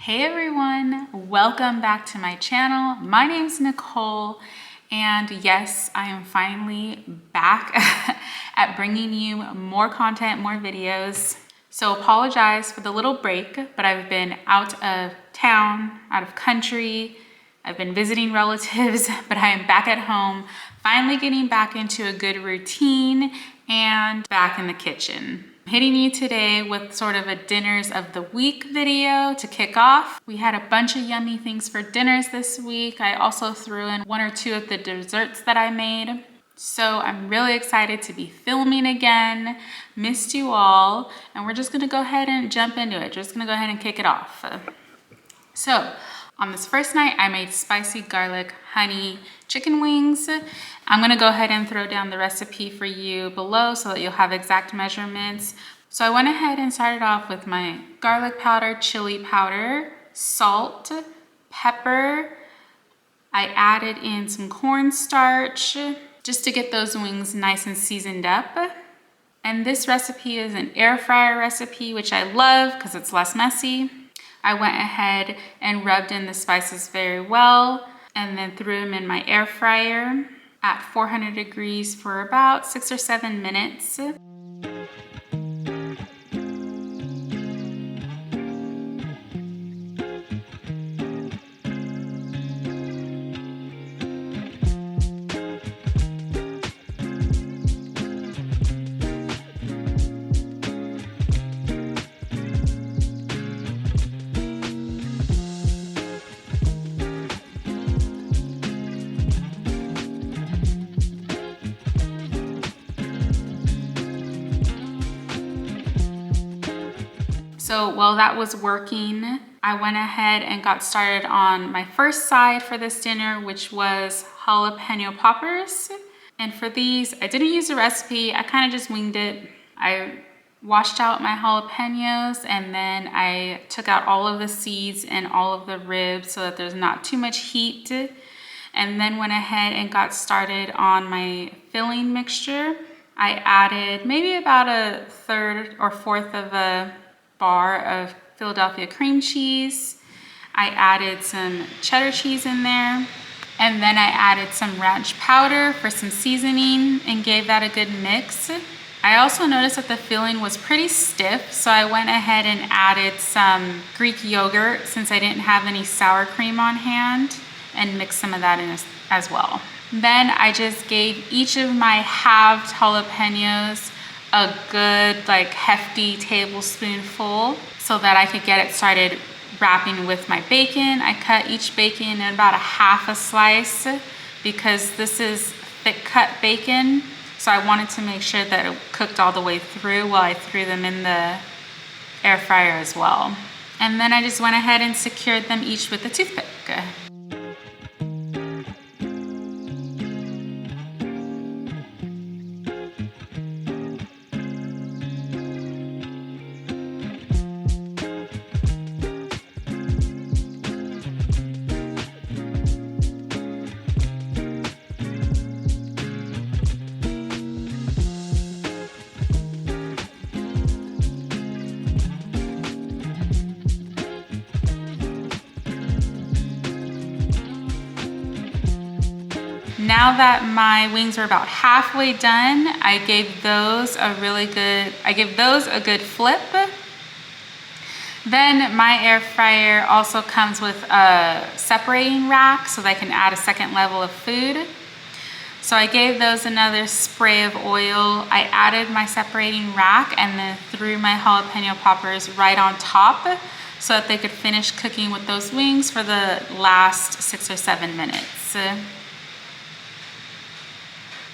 Hey everyone, welcome back to my channel. My name's Nicole, and yes, I am finally back at bringing you more content, more videos. So apologize for the little break, but I've been out of town, out of country. I've been visiting relatives, but I am back at home, finally getting back into a good routine and back in the kitchen. I'm hitting you today with sort of a dinners of the week video to kick off. We had a bunch of yummy things for dinners this week. I also threw in one or two of the desserts that I made. So I'm really excited to be filming again. Missed you all, and we're just gonna go ahead and jump into it. Just gonna go ahead and kick it off. So on this first night, I made spicy garlic honey chicken wings. I'm gonna go ahead and throw down the recipe for you below so that you'll have exact measurements. So I went ahead and started off with my garlic powder, chili powder, salt, pepper. I added in some cornstarch just to get those wings nice and seasoned up. And this recipe is an air fryer recipe, which I love because it's less messy. I went ahead and rubbed in the spices very well and then threw them in my air fryer at 400 degrees for about 6 or 7 minutes. So while that was working, I went ahead and got started on my first side for this dinner, which was jalapeno poppers. And for these, I didn't use a recipe. I kind of just winged it. I washed out my jalapenos and then I took out all of the seeds and all of the ribs so that there's not too much heat. And then went ahead and got started on my filling mixture. I added maybe about a third or fourth of a bar of Philadelphia cream cheese. I added some cheddar cheese in there, and then I added some ranch powder for some seasoning and gave that a good mix. I also noticed that the filling was pretty stiff, so I went ahead and added some Greek yogurt since I didn't have any sour cream on hand, and mixed some of that in as well. Then I just gave each of my halved jalapenos a good hefty tablespoonful so that I could get it started wrapping with my bacon. I cut each bacon in about a half a slice because this is thick cut bacon. So I wanted to make sure that it cooked all the way through while I threw them in the air fryer as well. And then I just went ahead and secured them each with a toothpick. Now that my wings were about halfway done, I gave those a good flip. Then my air fryer also comes with a separating rack so that I can add a second level of food. So I gave those another spray of oil. I added my separating rack and then threw my jalapeno poppers right on top so that they could finish cooking with those wings for the last 6 or 7 minutes.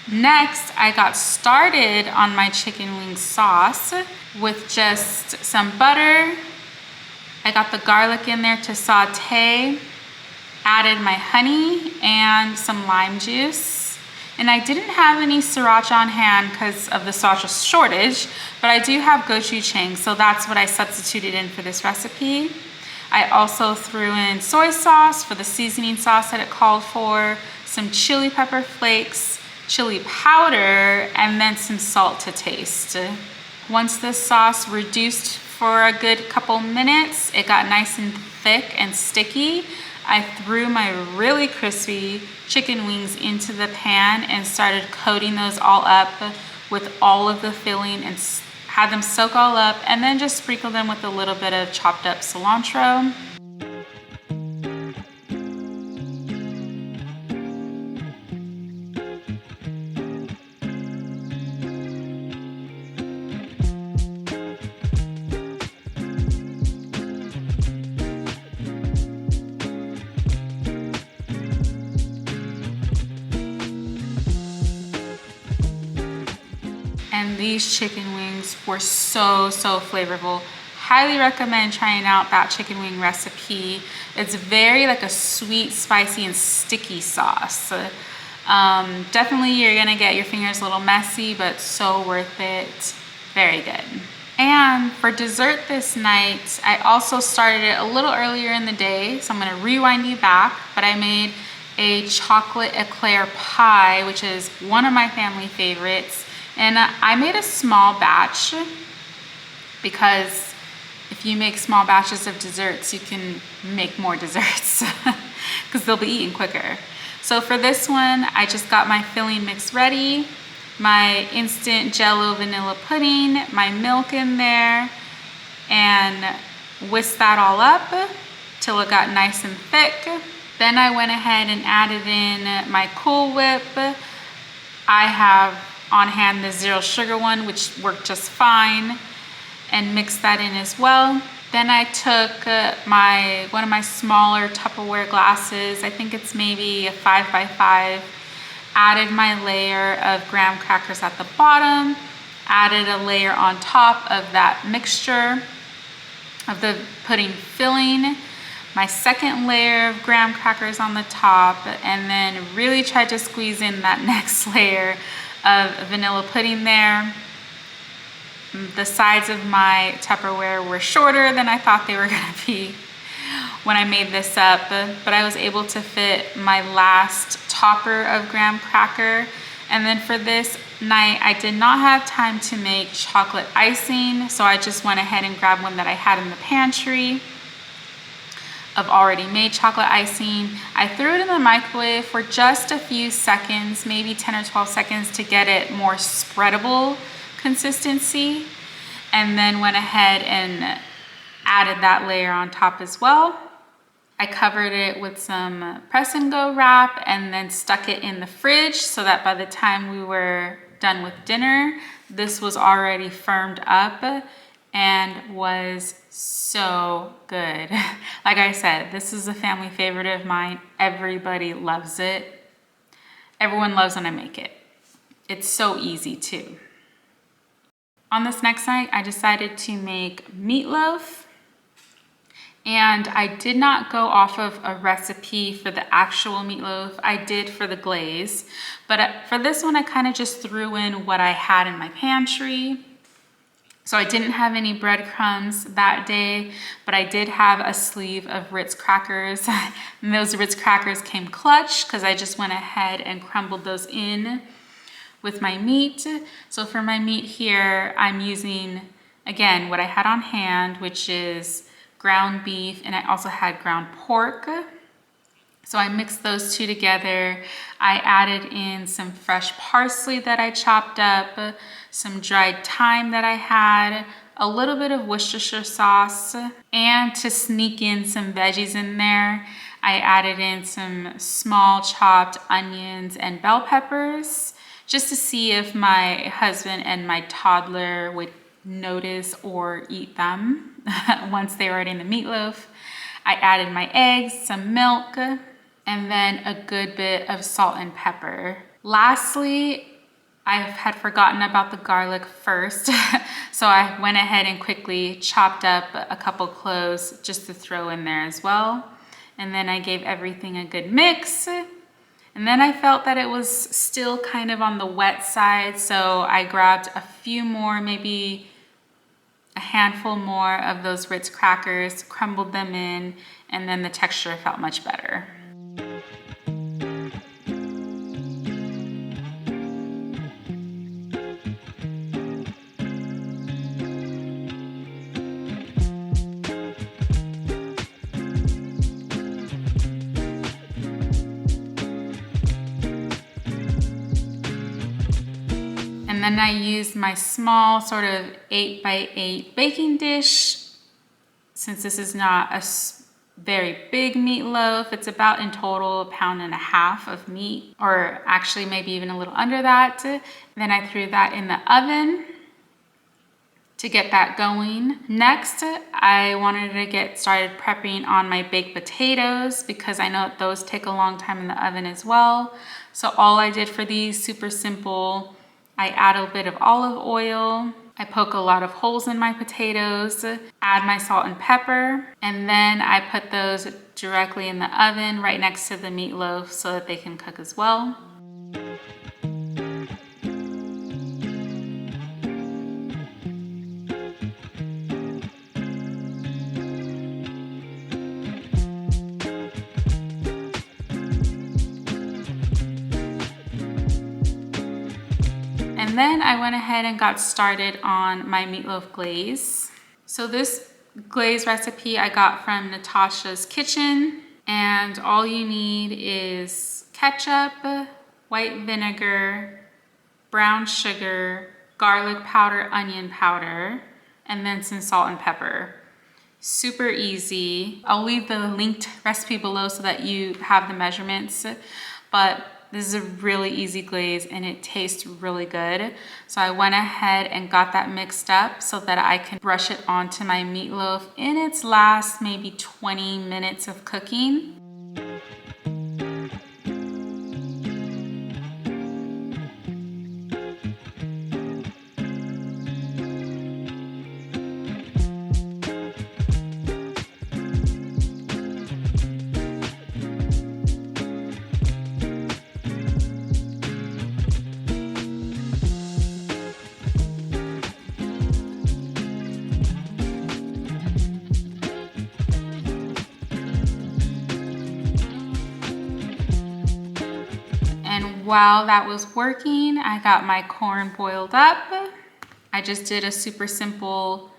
Next, I got started on my chicken wing sauce with just some butter. I got the garlic in there to saute, added my honey and some lime juice. And I didn't have any sriracha on hand because of the sriracha shortage, but I do have gochujang, so that's what I substituted in for this recipe. I also threw in soy sauce for the seasoning sauce that it called for, some chili pepper flakes, chili powder, and then some salt to taste. Once this sauce reduced for a good couple minutes. It got nice and thick and sticky. I threw my really crispy chicken wings into the pan and started coating those all up with all of the filling and had them soak all up, and then just sprinkle them with a little bit of chopped up cilantro. And these chicken wings were so flavorful. Highly recommend trying out that chicken wing recipe. It's very like a sweet, spicy, and sticky sauce. Definitely you're gonna get your fingers a little messy, but so worth it. Very good. And for dessert this night, I also started it a little earlier in the day, so I'm gonna rewind you back, but I made a chocolate eclair pie, which is one of my family favorites. And I made a small batch because if you make small batches of desserts, you can make more desserts because they'll be eaten quicker. So for this one, I just got my filling mix ready, my instant Jell-O vanilla pudding, my milk in there, and whisked that all up till it got nice and thick. Then I went ahead and added in my Cool Whip. I have on hand the zero sugar one, which worked just fine, and mixed that in as well. Then I took one of my smaller Tupperware glasses, I think it's maybe a 5 by 5, added my layer of graham crackers at the bottom, added a layer on top of that mixture of the pudding filling, my second layer of graham crackers on the top, and then really tried to squeeze in that next layer of vanilla pudding there. The sides of my Tupperware were shorter than I thought they were gonna be when I made this up, but I was able to fit my last topper of graham cracker. And then for this night, I did not have time to make chocolate icing, so I just went ahead and grabbed one that I had in the pantry of already made chocolate icing. I threw it in the microwave for just a few seconds, maybe 10 or 12 seconds, to get it more spreadable consistency, and then went ahead and added that layer on top as well. I covered it with some press and go wrap and then stuck it in the fridge so that by the time we were done with dinner, this was already firmed up and was so good. Like I said, this is a family favorite of mine. Everybody loves it. Everyone loves when I make it. It's so easy too. On this next night, I decided to make meatloaf. And I did not go off of a recipe for the actual meatloaf. I did for the glaze. But for this one, I kind of just threw in what I had in my pantry. So I didn't have any breadcrumbs that day, but I did have a sleeve of Ritz crackers. And those Ritz crackers came clutch because I just went ahead and crumbled those in with my meat. So for my meat here, I'm using, again, what I had on hand, which is ground beef, and I also had ground pork. So I mixed those two together. I added in some fresh parsley that I chopped up, some dried thyme that I had, a little bit of Worcestershire sauce, and to sneak in some veggies in there, I added in some small chopped onions and bell peppers, just to see if my husband and my toddler would notice or eat them once they were already in the meatloaf. I added my eggs, some milk, and then a good bit of salt and pepper. Lastly, I had forgotten about the garlic first, so I went ahead and quickly chopped up a couple cloves just to throw in there as well. And then I gave everything a good mix. And then I felt that it was still kind of on the wet side, so I grabbed a few more, maybe a handful more of those Ritz crackers, crumbled them in, and then the texture felt much better. And then I used my small sort of 8x8 baking dish. Since this is not a very big meatloaf, it's about in total 1.5 pounds of meat, or actually maybe even a little under that. Then I threw that in the oven to get that going. Next, I wanted to get started prepping on my baked potatoes because I know those take a long time in the oven as well. So all I did for these, super simple, I add a bit of olive oil, I poke a lot of holes in my potatoes, add my salt and pepper, and then I put those directly in the oven right next to the meatloaf so that they can cook as well. And then I went ahead and got started on my meatloaf glaze. So this glaze recipe I got from Natasha's Kitchen, and all you need is ketchup, white vinegar, brown sugar, garlic powder, onion powder, and then some salt and pepper. Super easy. I'll leave the linked recipe below so that you have the measurements, but this is a really easy glaze and it tastes really good. So I went ahead and got that mixed up so that I can brush it onto my meatloaf in its last maybe 20 minutes of cooking. And while that was working, I got my corn boiled up. I just did a super simple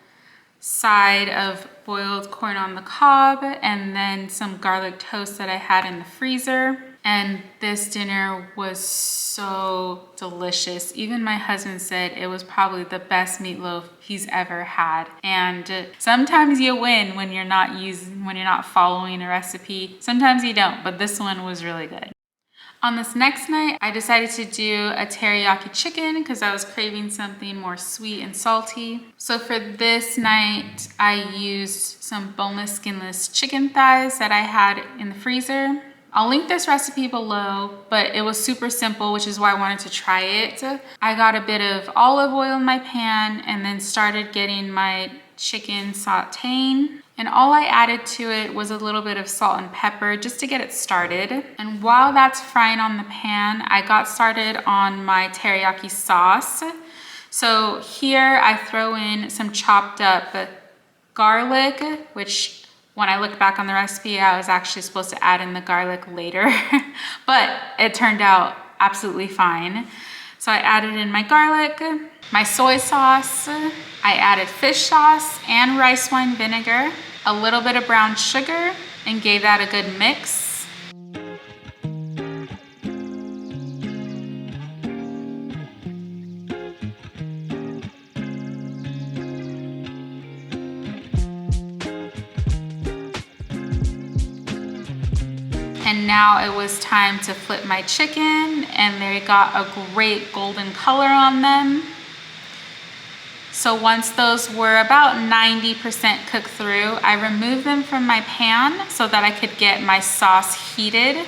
side of boiled corn on the cob and then some garlic toast that I had in the freezer. And this dinner was so delicious. Even my husband said it was probably the best meatloaf he's ever had. And sometimes you win when you're not following a recipe. Sometimes you don't, but this one was really good. On this next night, I decided to do a teriyaki chicken because I was craving something more sweet and salty. So for this night, I used some boneless, skinless chicken thighs that I had in the freezer. I'll link this recipe below, but it was super simple, which is why I wanted to try it. I got a bit of olive oil in my pan and then started getting my chicken sauteing. And all I added to it was a little bit of salt and pepper just to get it started. And while that's frying on the pan, I got started on my teriyaki sauce. So here I throw in some chopped up garlic, which when I looked back on the recipe, I was actually supposed to add in the garlic later, but it turned out absolutely fine. So I added in my garlic, my soy sauce, I added fish sauce and rice wine vinegar, a little bit of brown sugar, and gave that a good mix. And now it was time to flip my chicken, and they got a great golden color on them. So once those were about 90% cooked through, I removed them from my pan so that I could get my sauce heated.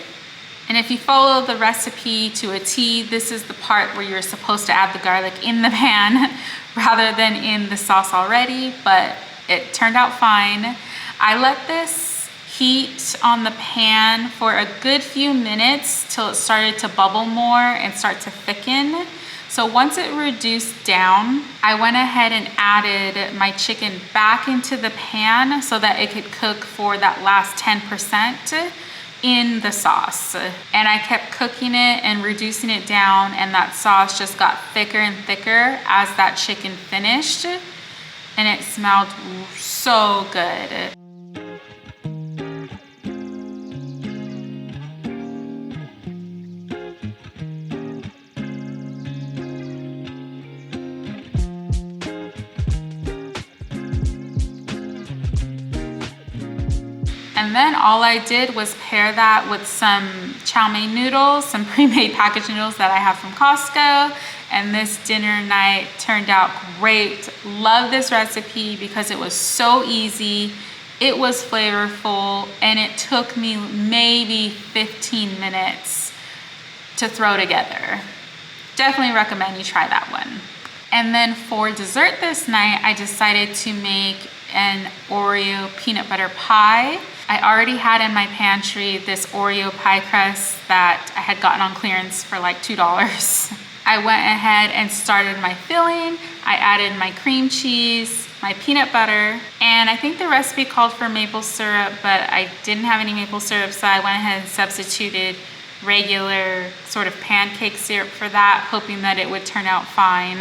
And if you follow the recipe to a T, this is the part where you're supposed to add the garlic in the pan rather than in the sauce already, but it turned out fine. I let this heat on the pan for a good few minutes till it started to bubble more and start to thicken. So once it reduced down, I went ahead and added my chicken back into the pan so that it could cook for that last 10% in the sauce. And I kept cooking it and reducing it down, and that sauce just got thicker and thicker as that chicken finished, and it smelled so good. And then all I did was pair that with some chow mein noodles, some pre-made packaged noodles that I have from Costco. And this dinner night turned out great. Love this recipe because it was so easy. It was flavorful, and it took me maybe 15 minutes to throw together. Definitely recommend you try that one. And then for dessert this night, I decided to make an Oreo peanut butter pie. I already had in my pantry this Oreo pie crust that I had gotten on clearance for like $2. I went ahead and started my filling. I added my cream cheese, my peanut butter, and I think the recipe called for maple syrup, but I didn't have any maple syrup, so I went ahead and substituted regular sort of pancake syrup for that, hoping that it would turn out fine.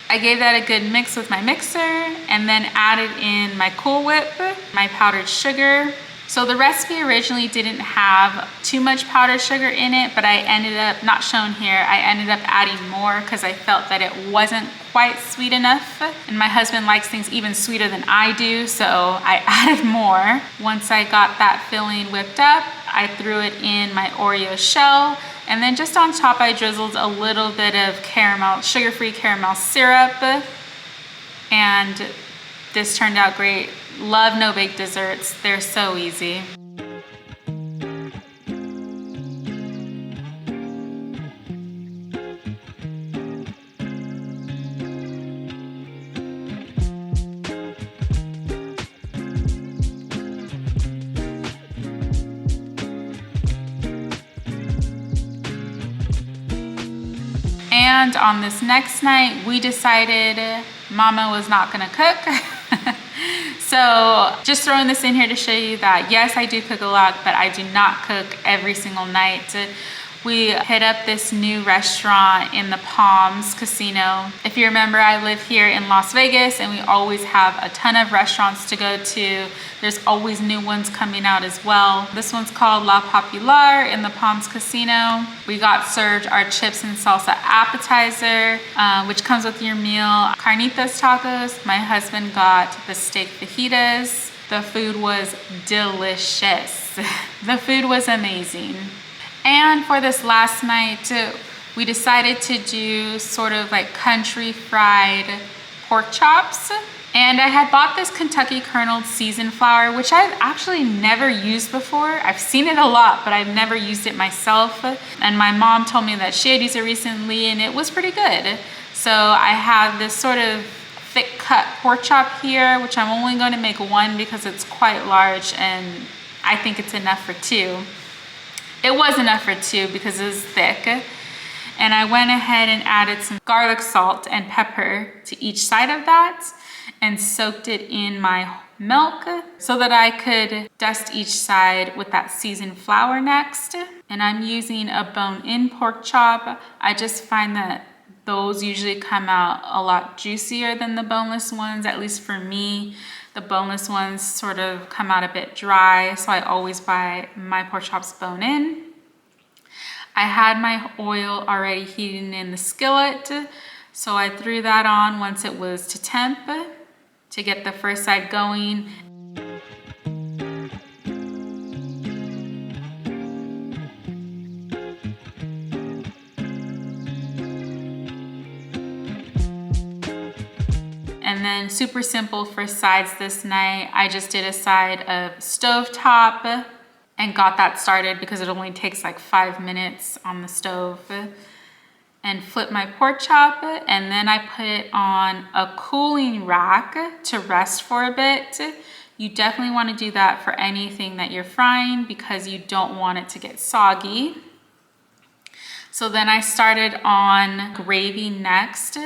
I gave that a good mix with my mixer and then added in my Cool Whip, my powdered sugar. So the recipe originally didn't have too much powdered sugar in it, but I ended up, not shown here, I ended up adding more because I felt that it wasn't quite sweet enough. And my husband likes things even sweeter than I do, so I added more. Once I got that filling whipped up, I threw it in my Oreo shell. And then just on top, I drizzled a little bit of caramel, sugar-free caramel syrup. And this turned out great. Love no-bake desserts. They're so easy. And on this next night, we decided Mama was not gonna cook. So just throwing this in here to show you that yes, I do cook a lot, but I do not cook every single night. We hit up this new restaurant in the Palms Casino. If you remember, I live here in Las Vegas and we always have a ton of restaurants to go to. There's always new ones coming out as well. This one's called La Popular in the Palms Casino. We got served our chips and salsa appetizer, which comes with your meal. Carnitas tacos. My husband got the steak fajitas. The food was delicious. The food was amazing. And for this last night, we decided to do sort of like country fried pork chops. And I had bought this Kentucky kerneled seasoned flour, which I've actually never used before. I've seen it a lot, but I've never used it myself. And my mom told me that she had used it recently and it was pretty good. So I have this sort of thick cut pork chop here, which I'm only going to make one because it's quite large and I think it's enough for two. It was enough for two because it was thick. And I went ahead and added some garlic salt and pepper to each side of that and soaked it in my milk so that I could dust each side with that seasoned flour next. And I'm using a bone-in pork chop. I just find that those usually come out a lot juicier than the boneless ones, at least for me. The boneless ones sort of come out a bit dry, so I always buy my pork chops bone-in. I had my oil already heating in the skillet, so I threw that on once it was to temp to get the first side going. And then super simple for sides this night. I just did a side of stovetop and got that started because it only takes like 5 minutes on the stove. And flip my pork chop, and then I put it on a cooling rack to rest for a bit. You definitely want to do that for anything that you're frying because you don't want it to get soggy. So then I started on gravy next.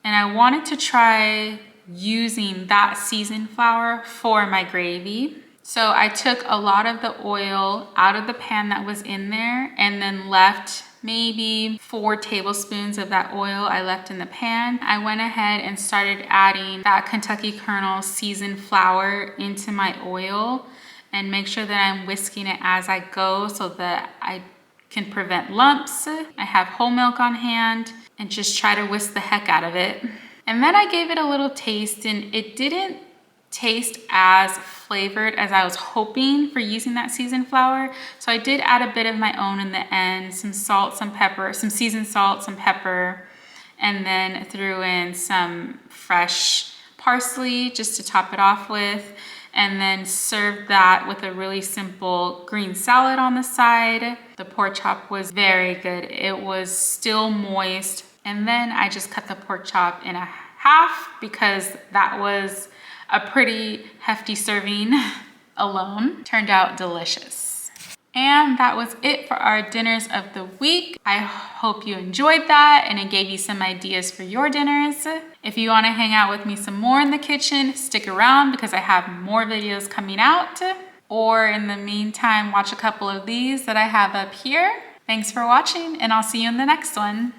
And I wanted to try using that seasoned flour for my gravy. So I took a lot of the oil out of the pan that was in there and then left maybe 4 tablespoons of that oil I left in the pan. I went ahead and started adding that Kentucky kernel seasoned flour into my oil and make sure that I'm whisking it as I go so that I can prevent lumps. I have whole milk on hand and just try to whisk the heck out of it. And then I gave it a little taste and it didn't taste as flavored as I was hoping for using that seasoned flour. So I did add a bit of my own in the end, some salt, some pepper, some seasoned salt, some pepper, and then threw in some fresh parsley just to top it off with, and then served that with a really simple green salad on the side. The pork chop was very good. It was still moist. And then I just cut the pork chop in a half because that was a pretty hefty serving alone. Turned out delicious. And that was it for our dinners of the week. I hope you enjoyed that and it gave you some ideas for your dinners. If you want to hang out with me some more in the kitchen, stick around because I have more videos coming out. Or in the meantime, watch a couple of these that I have up here. Thanks for watching, and I'll see you in the next one.